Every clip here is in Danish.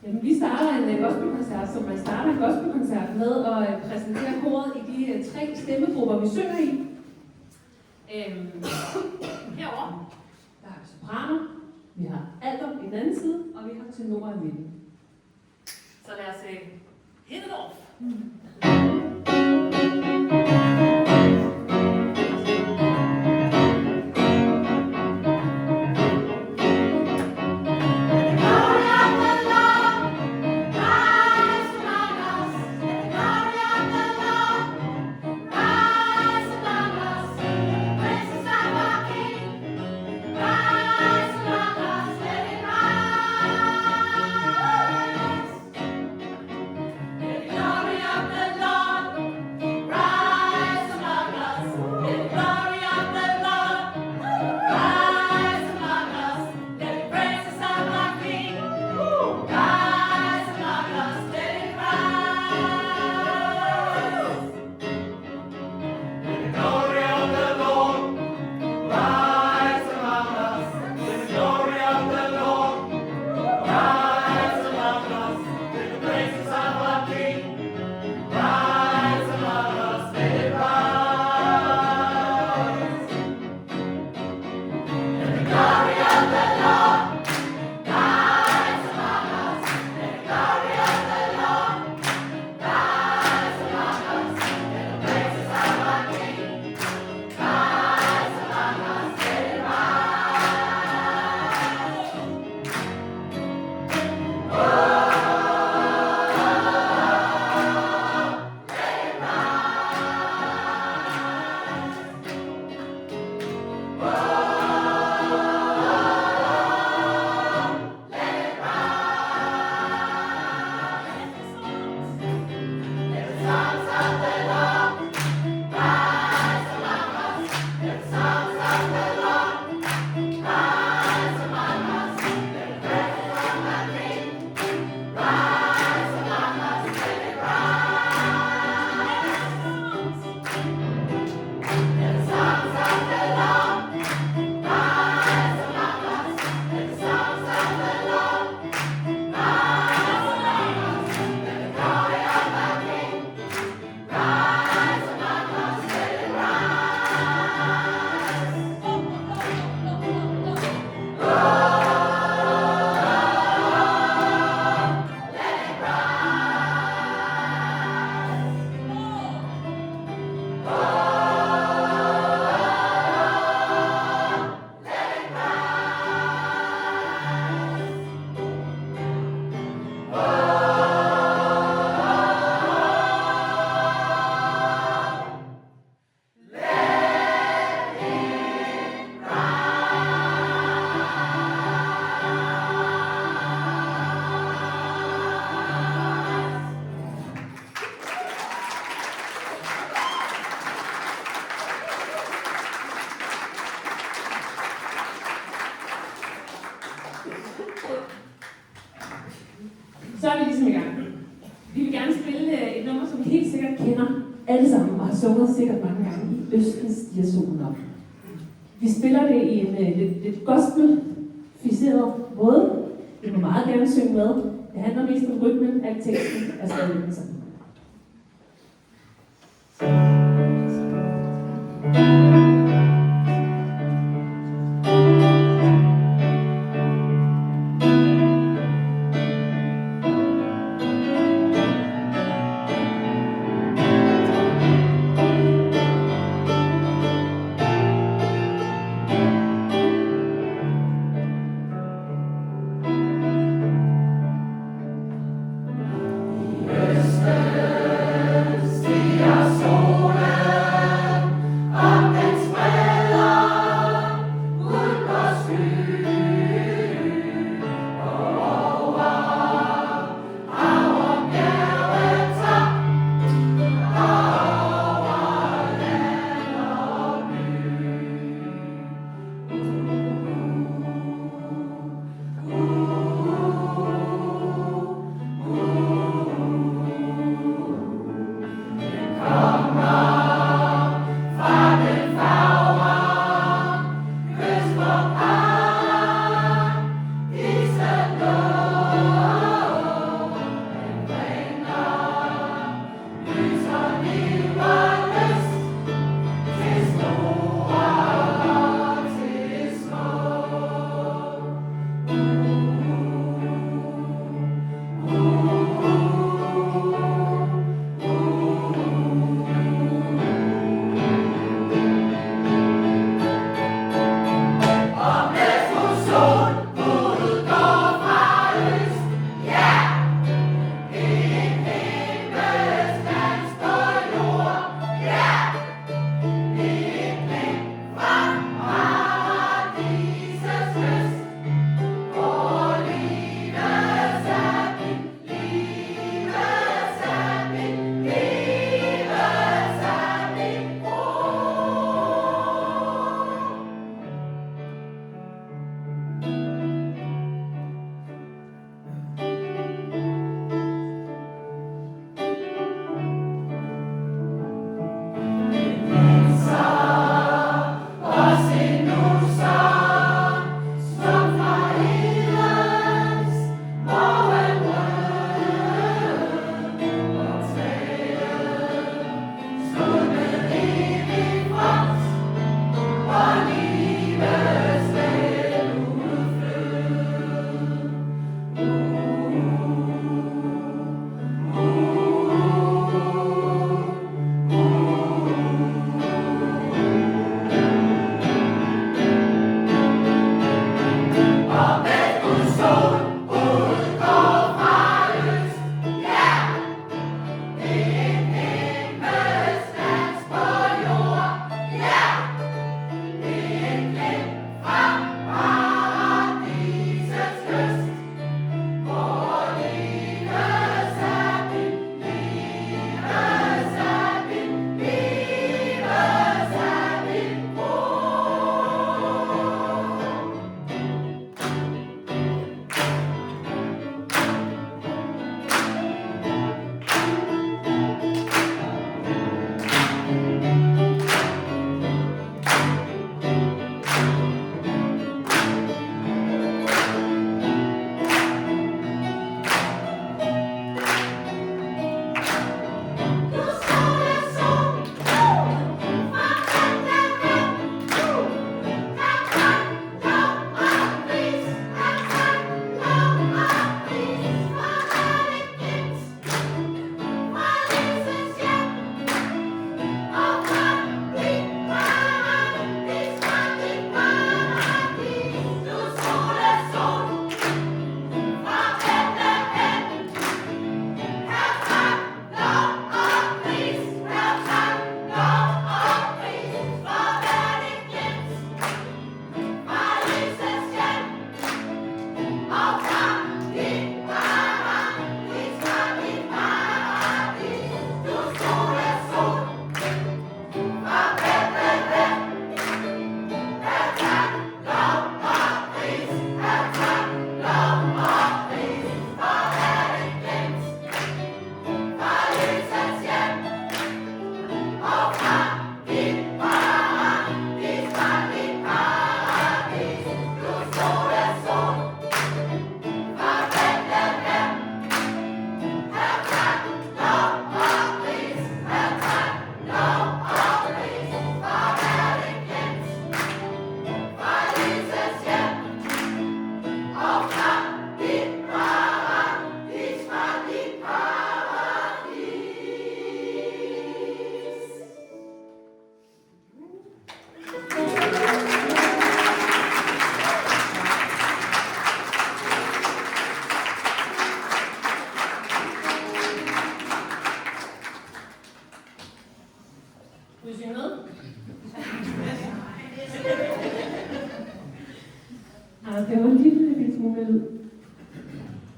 Jamen, vi starter en gospelkoncert, som man starter en gospelkoncert med at præsentere koret i de 3 stemmegrupper, vi synger i. Herovre, der har vi sopraner, vi har alter i den anden side, og vi har tenorer i midten. Så lad os hit it off. Så er vi ligesom i gang. Vi vil gerne spille et nummer, som vi helt sikkert kender alle sammen og har sunget sikkert mange gange i Østen stiger solen op. Vi spiller det i en lidt gospel-ficeret måde. Vi må meget gerne synge med. Det handler mest om rytmen, at teksten er stadig den samme. Yes.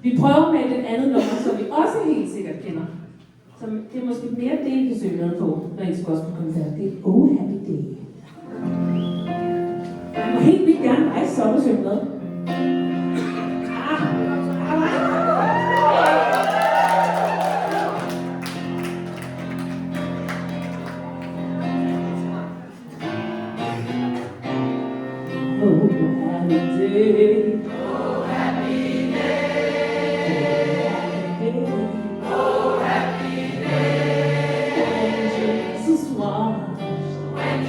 Vi prøver med et andet nummer, som vi også helt sikkert kender. Som det er måske mere det, I kan synge med på, når I skal også på koncert. Det er Oh Happy Day. Jeg må helt vildt gerne rejse sig op og synge med. Oh, happy day. Oh, happy day. Oh, happy day. When Jesus washed. When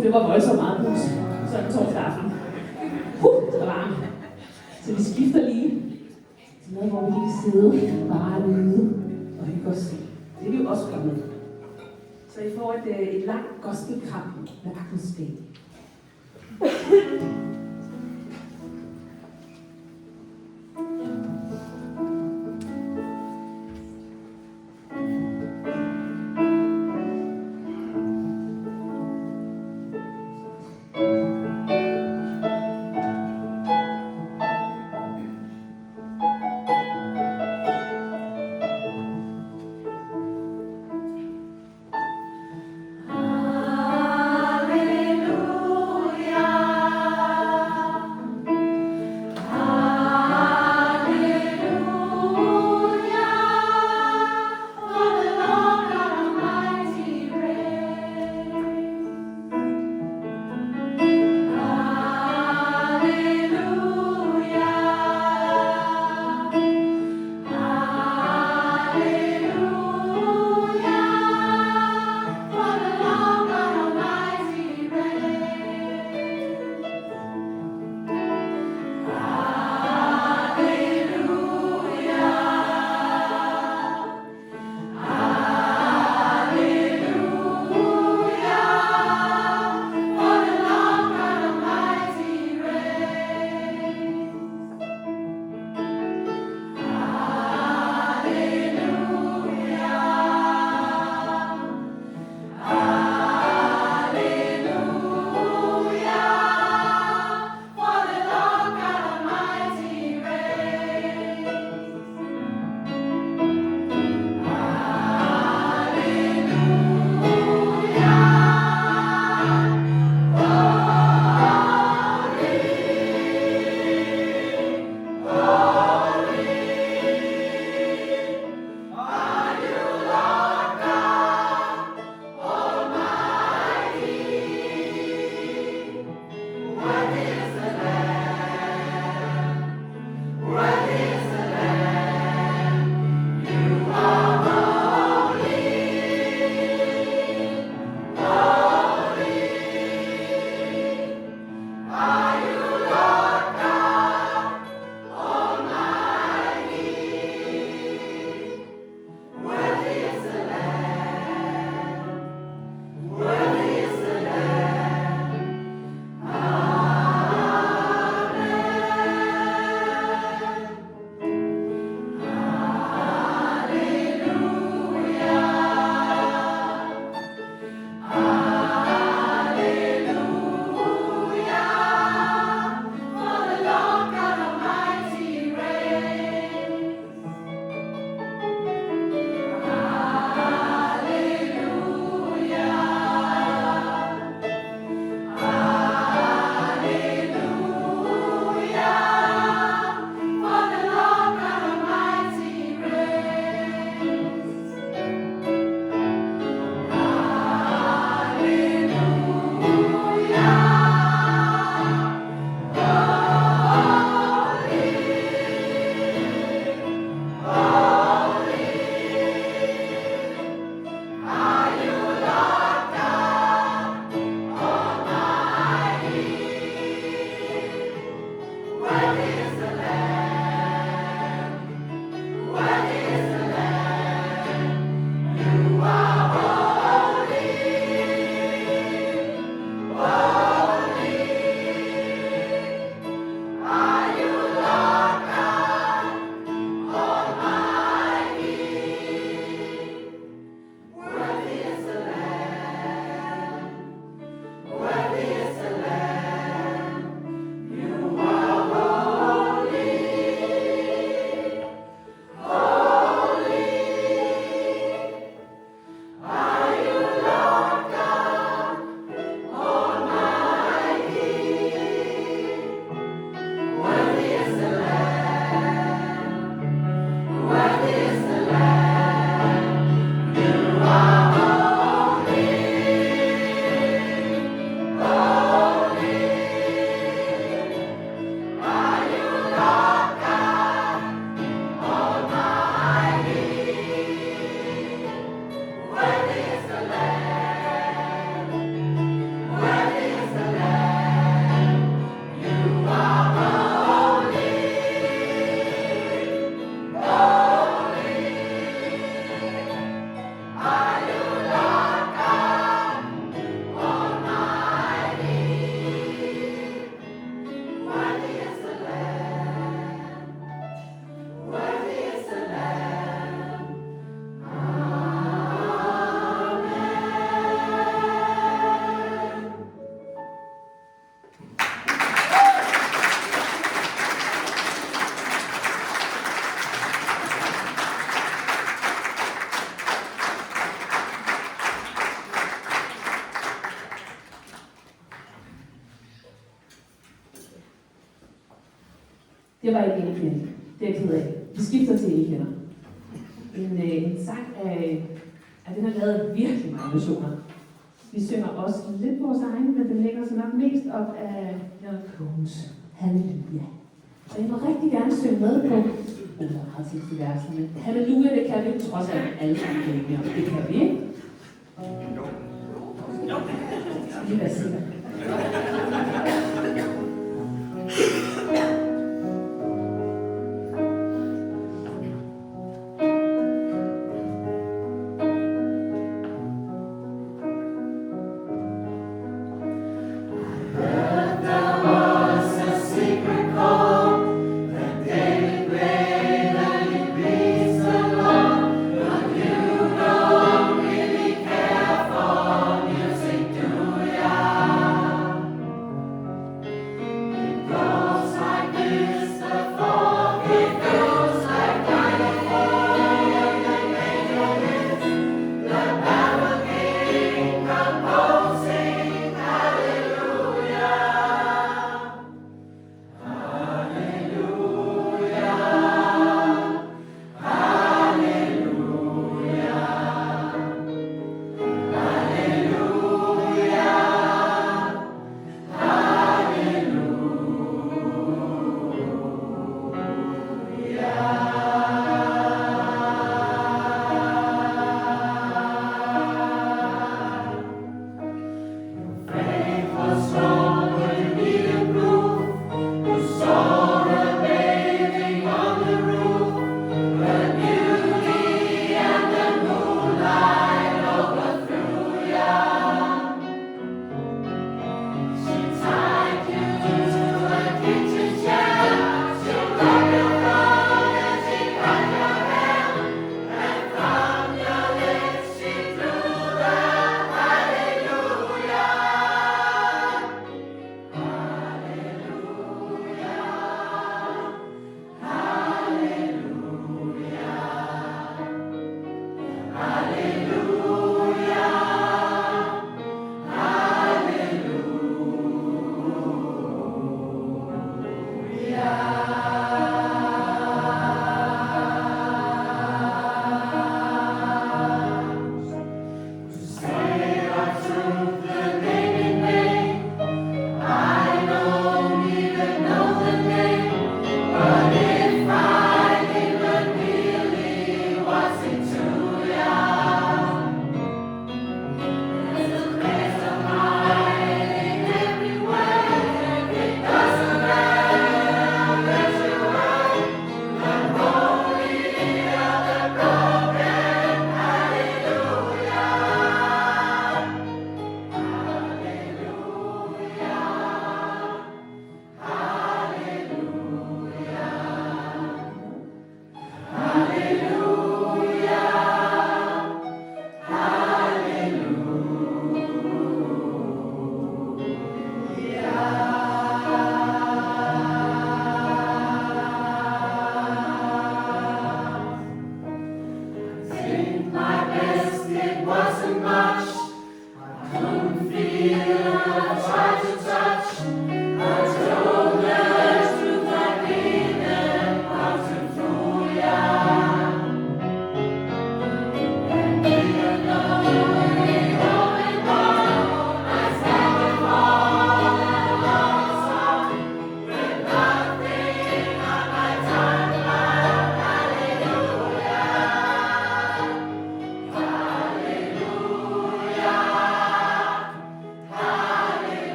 Det var voldsomt meget bus, sådan en torsdag aften. Det var varmt. Så vi skifter lige til noget, hvor vi kan sidde bare nede og hygge os. Det er vi jo også kommet. Så I får et langt gospelkram med Agnes B. Halleluja. Det var ikke Elkirke. Det er jeg ked af. Vi skifter til Elkirker. En sang af den har lavet virkelig mange versioner. Vi synger også lidt vores egen, men den lægger sig nok mest op af Jørgen Kogens Halleluja. Og jeg må rigtig gerne synge med på meget til de verser, men Halleluja, det kan vi jo trods alt alle sammen ikke, og det kan vi ikke. Skal vi være sikre?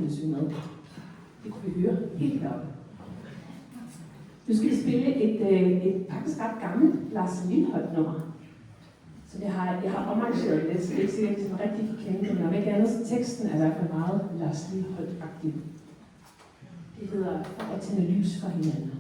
kunne synge med. Det kunne vi høre helt deroppe. Nu skal vi spille et faktisk ret gammelt Lars Lilholt-nummer. Så jeg har omarrangeret lidt, så det er ikke sikkert, at det er rigtig kan kende det. Men om ikke andet, så teksten er i hvert fald meget Lars Lilholt-agtig. Det hedder at tænde lys for hinanden.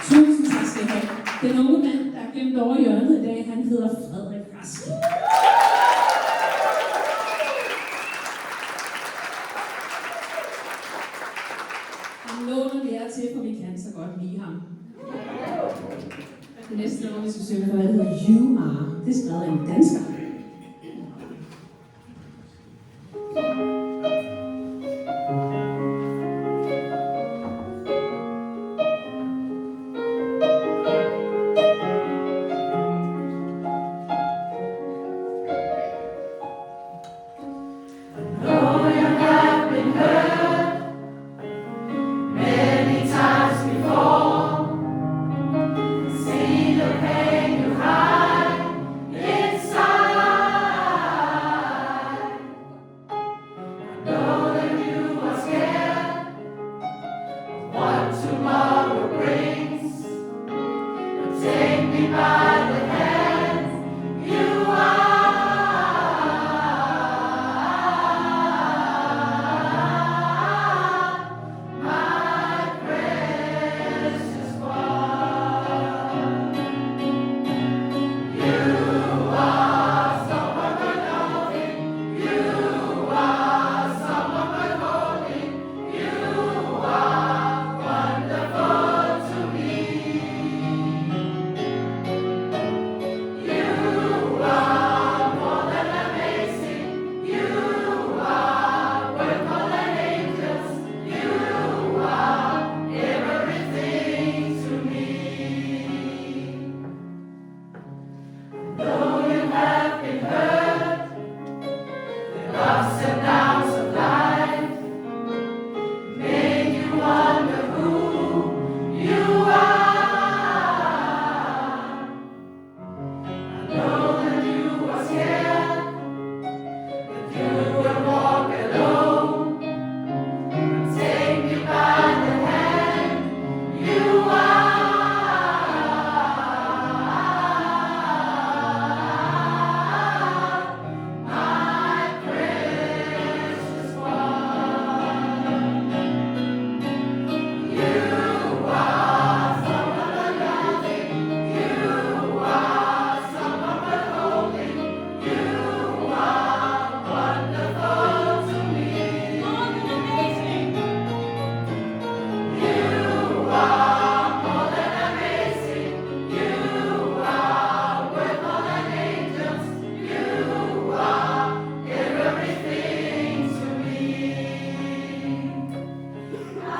Tusind tak skal I have. Den unge mand, der er gemt over hjørnet i dag, han hedder Frederik Rask. Han låner vi jer til, for vi kan så godt lide ham. Det næste nummer, vi skal synge, hvad hedder You Are. Det er skrevet af en dansker. See the pain you hide inside.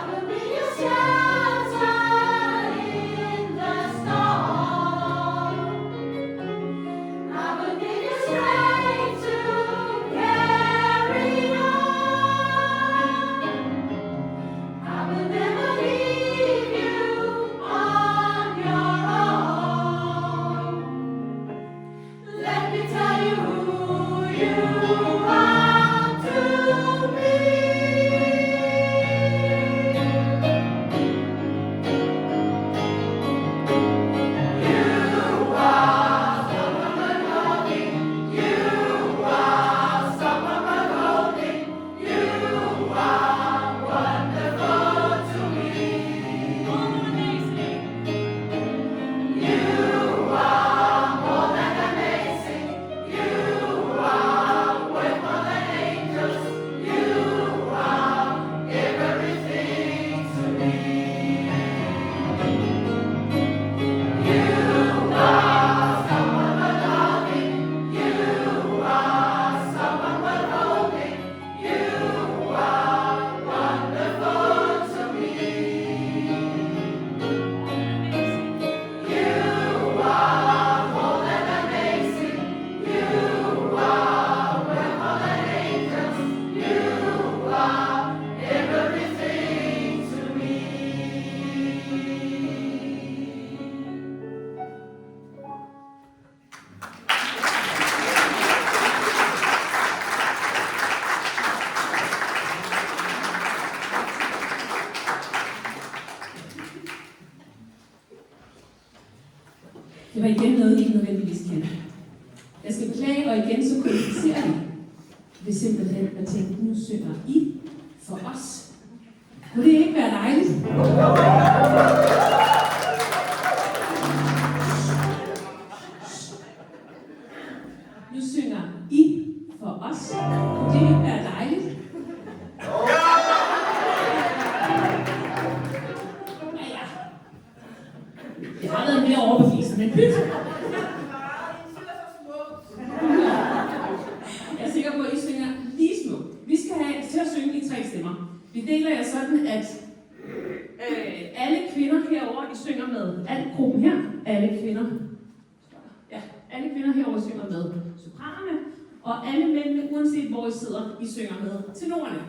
will be your shelter in the storm. I will give you strength to carry on. I will never leave you on your own. Let me tell you who you are to me. Det var igen noget, I ikke nødvendigvis kender. Jeg skal beklage, og igen så kvalificerer I ved simpelthen at tænke, nu synger I for os. Kunne det ikke være dejligt? Nu synger I for os. Kunne det ikke være dejligt? Ja. Det har været mere overbevisende, men pyt. Jeg er sikker på, at I synger lige små. Vi skal have til at synge i 3 stemmer. Vi deler jer sådan, at alle kvinder herovre, I synger med. Al gruppen her, alle kvinder. Ja, alle kvinder herovre synger med sopranerne. Og alle mændene, uanset hvor I sidder, I synger med tenorerne.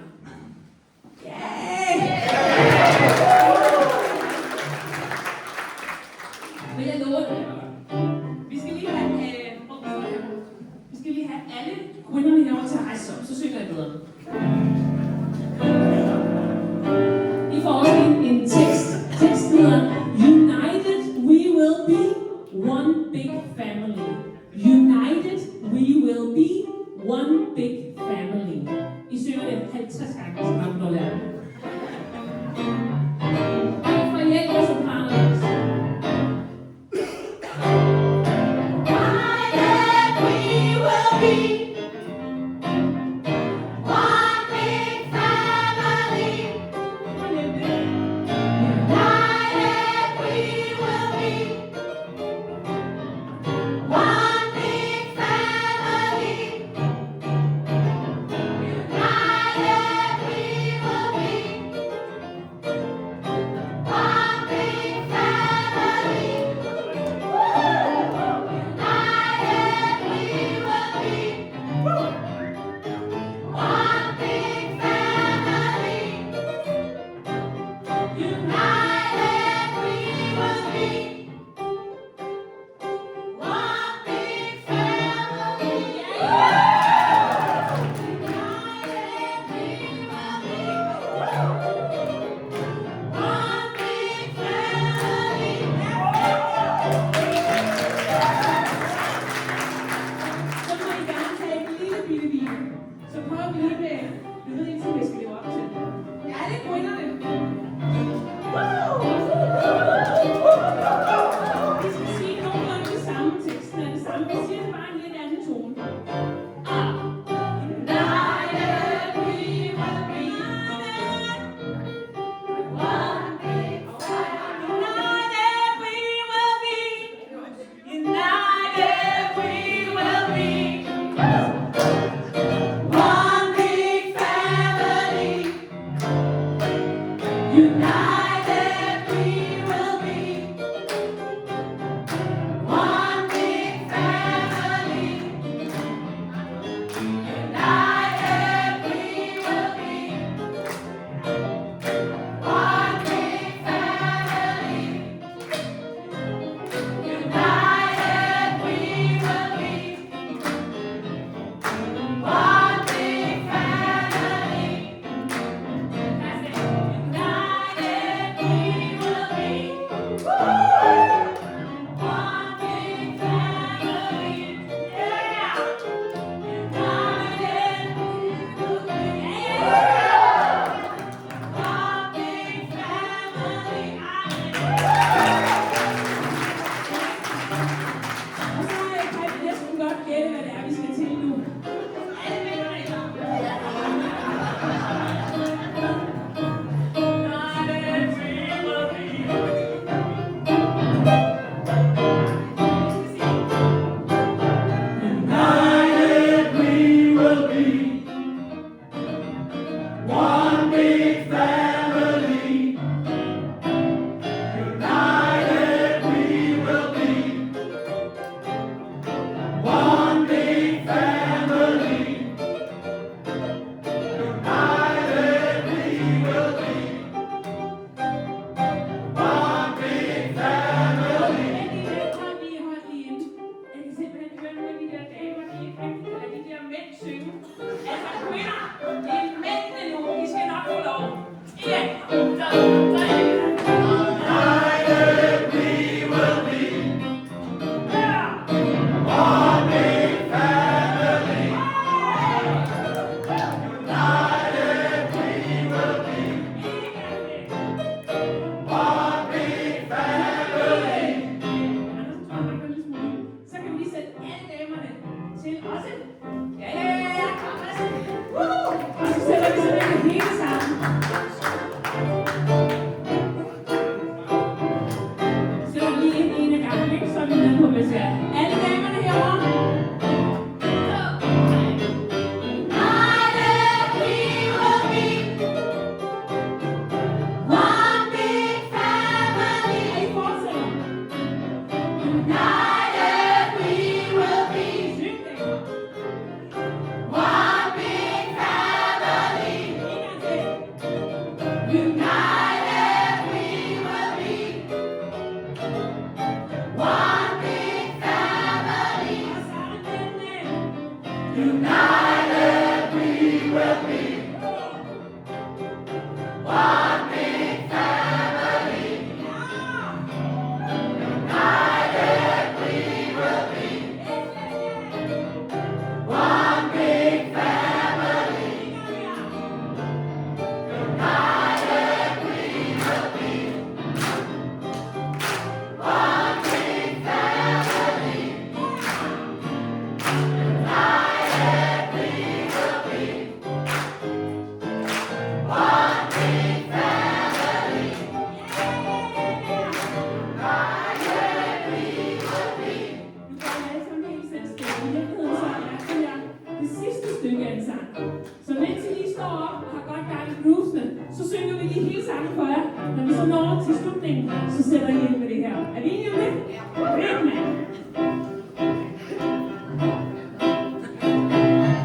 Yeah! Men jeg lover det. Vi skal lige have alle kvinderne herovre til at rejse op, så synger jeg bedre. I får også en tekst. Teksten hedder United we will be one big family. United we will be one big family. I synger det 50 gange, så man må lære det. Og I får hjælp af sopranerne også. United we will be one big family. United United we will be. One big family. United we will be. One big family. United we will be. One big family. That's it. United we will be. One big family. Yeah. United we will be. Yeah. One big family. Og så kan vi næsten godt gætte, hvad det er, vi skal til nu. Alle med dig. United we will be. One big family. United we will be. One big family. United we will be. One big family. Hold lige ind. Jeg kan simpelthen høre nogle af de der damer, de ikke rigtig kan lade de der mænd synge. Altså kvinder, det er mændene nu, de skal nok få lov. 1, 2, 3. United we will be. One big family. United we will be. One big family. Så kan vi lige sætte alle damerne til også. Ja. Woo! Og så sætter vi sådan hele sammen. Så lige en af gangen, ikke? Så er vi med på besvær. Alle damerne herovre. United we will be. One big family. Og I fortsætter. United we will be. Syng damer. One big family. En gang til. United we will be. One big family. Og så er det mændene. United we will be. One big family. United we will be. One big family. United we will be. One big family. United we will be. One big family. United we will be. Nu går jeg alle sammen helt selvstændigt. I virkeligheden så er det her det sidste stykke af en sang. Så mens I lige står op og har godt gang i groovesene, så synger vi lige hele sangen for jer. Når vi så når til slutningen, så sætter I ind med det her. Er vi enige om det? Fedt, mand!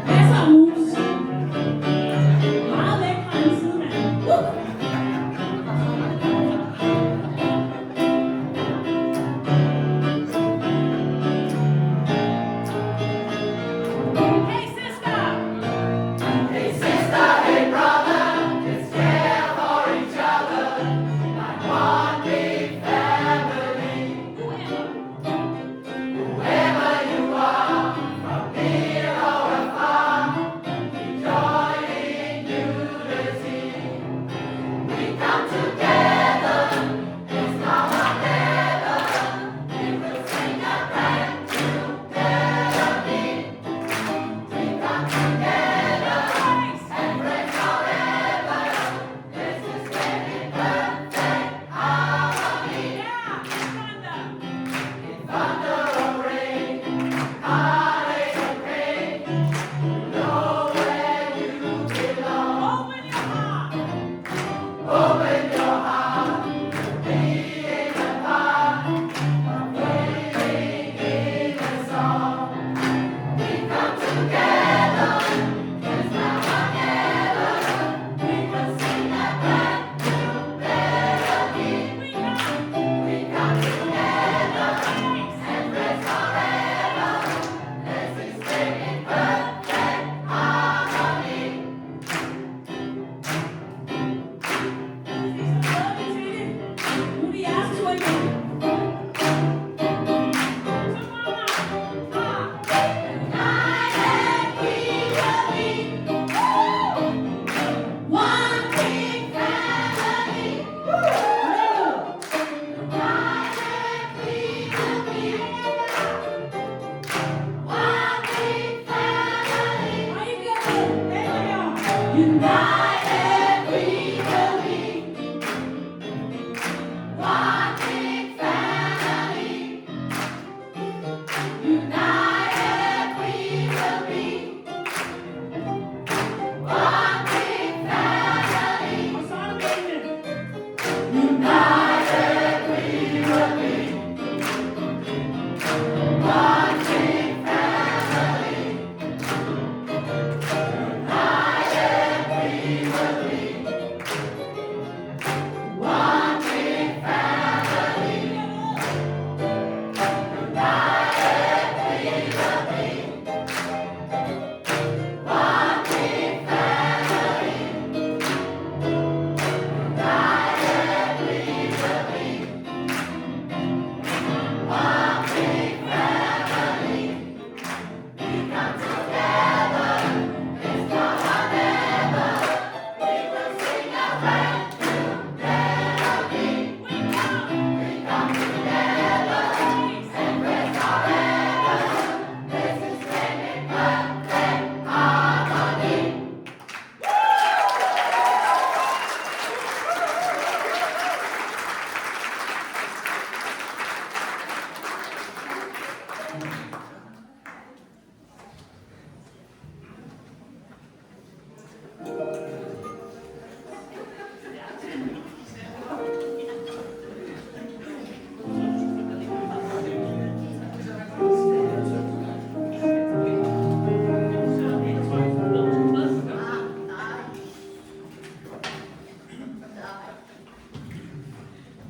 Masser af moves. Meget lækre en sidemand. Hey sister! Hey sister, hey brother, let's care for each other like one big family.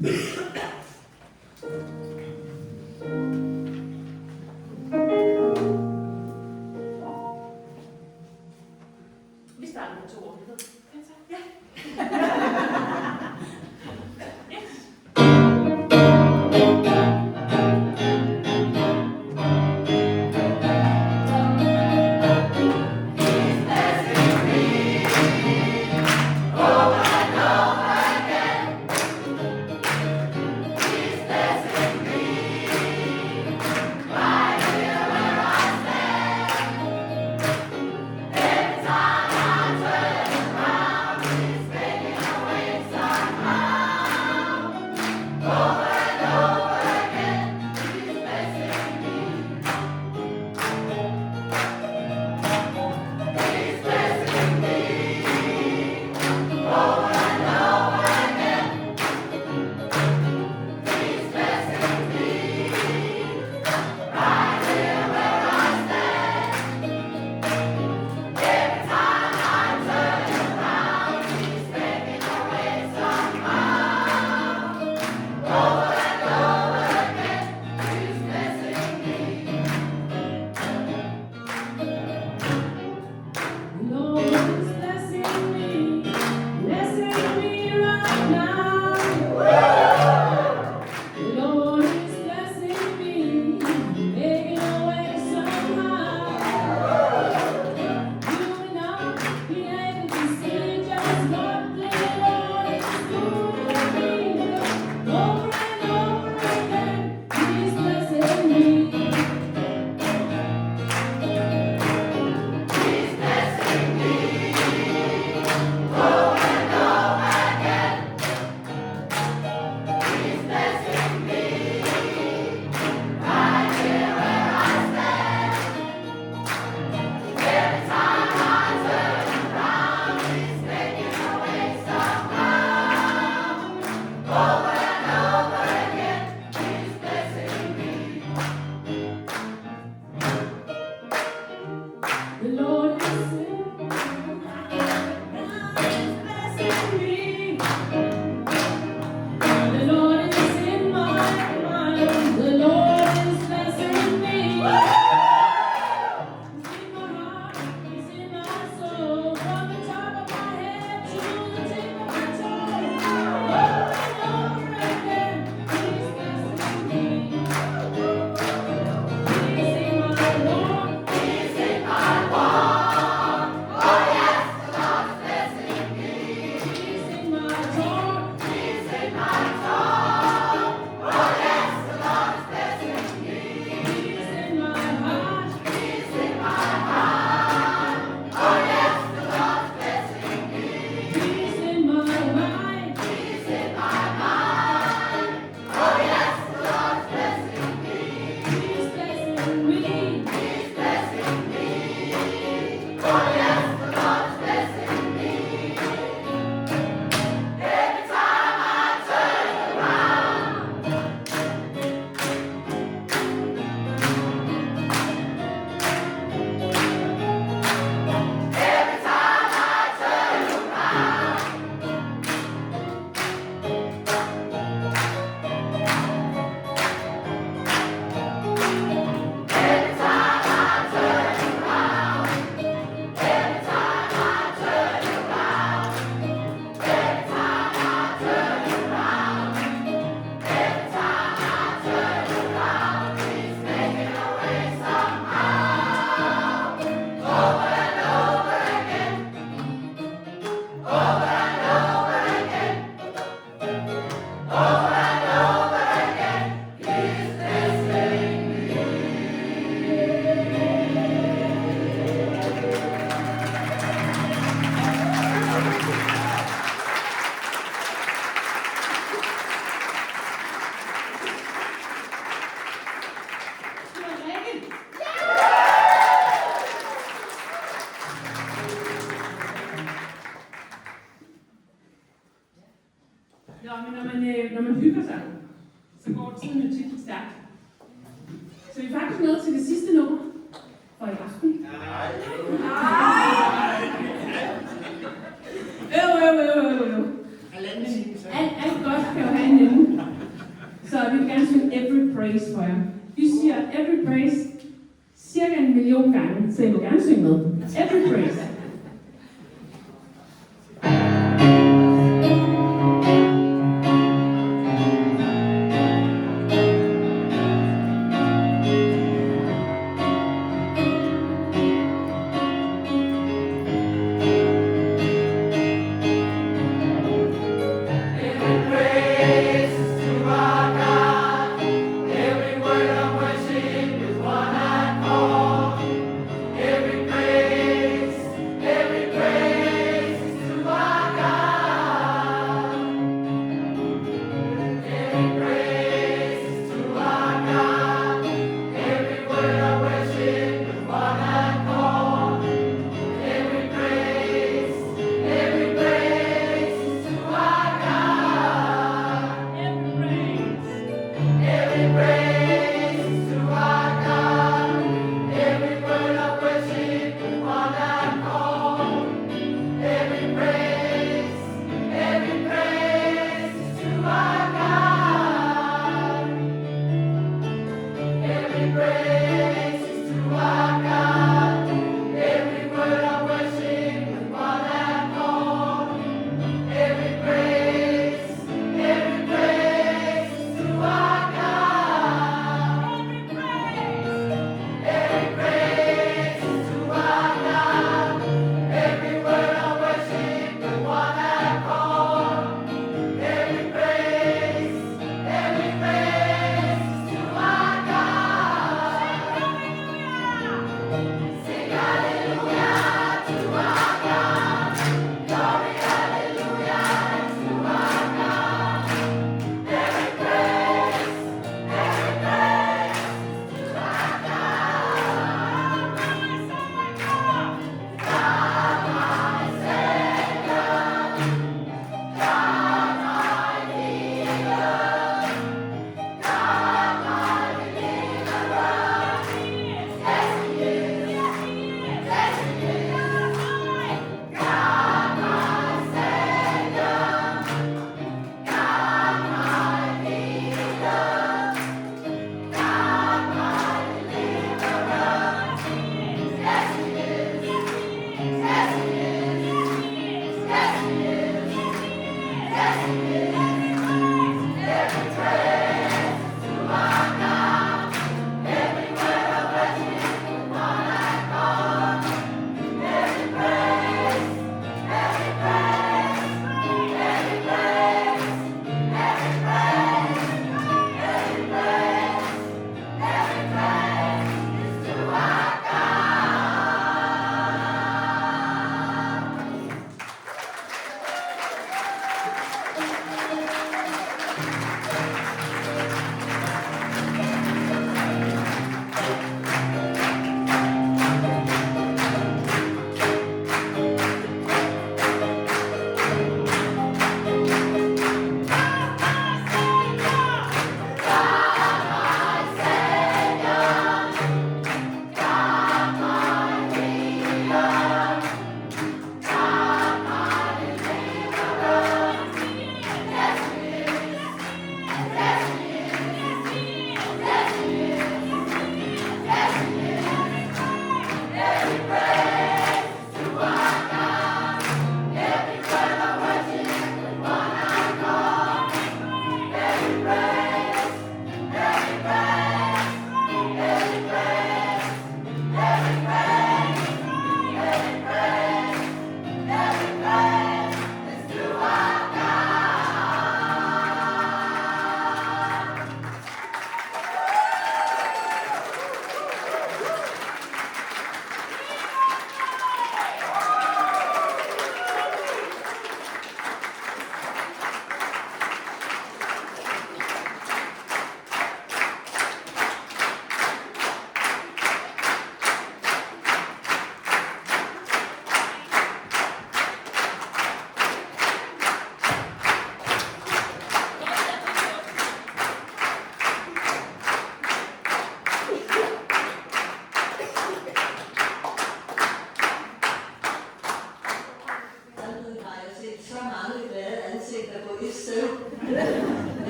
Vi starter med 2 år. Ja. når man hygger sig, så går det sådan tit stærkt. Så vi er faktisk nået til det sidste nummer for i aften. Alt godt kan jo have en ende. vi vil gerne synge Every Praise for jer. Vi siger Every Praise cirka 1 million gange, så I må gerne synge med. Every Praise. Every praise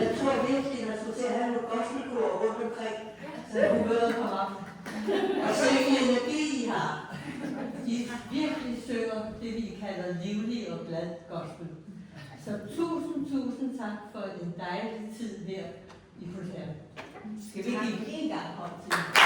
Jeg tror virkelig, at man skulle til at have nogle gospelkor rundt omkring, så jeg kunne møde komme op. Og se hvilken energi I har. De virkelig synger det, vi kalder livlig og glad gospel. Så tusind tak for en dejlig tid her i koncerten. Skal vi give en gang hånd til?